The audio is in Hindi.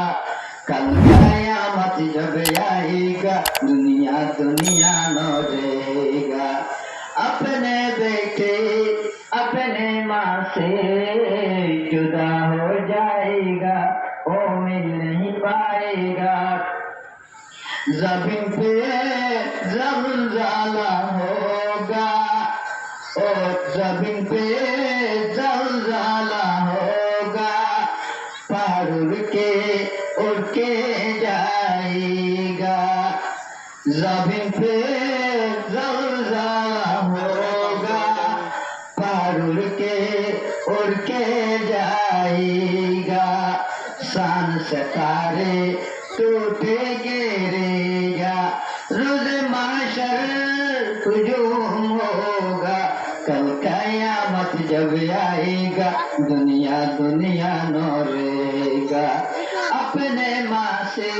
कल कयामत जब आएगा दुनिया दुनिया न रहेगा। अपने बेटे अपने माँ से जुदा हो जाएगा, वो मिल नहीं पाएगा। जमीन पे ज़लज़ला होगा, और जमीन पे ज़लज़ला होगा। पहाड़ उड़ के जाएगा। ज़मीन पे ज़लज़ला होगा, पहाड़ उड़ के जाएगा। शान सितारे टूटे गिरेगा, रोज़ माशर हुजूम होगा। कल कयामत जब आएगा दुनिया दुनिया न रहेगा। अपने माँ से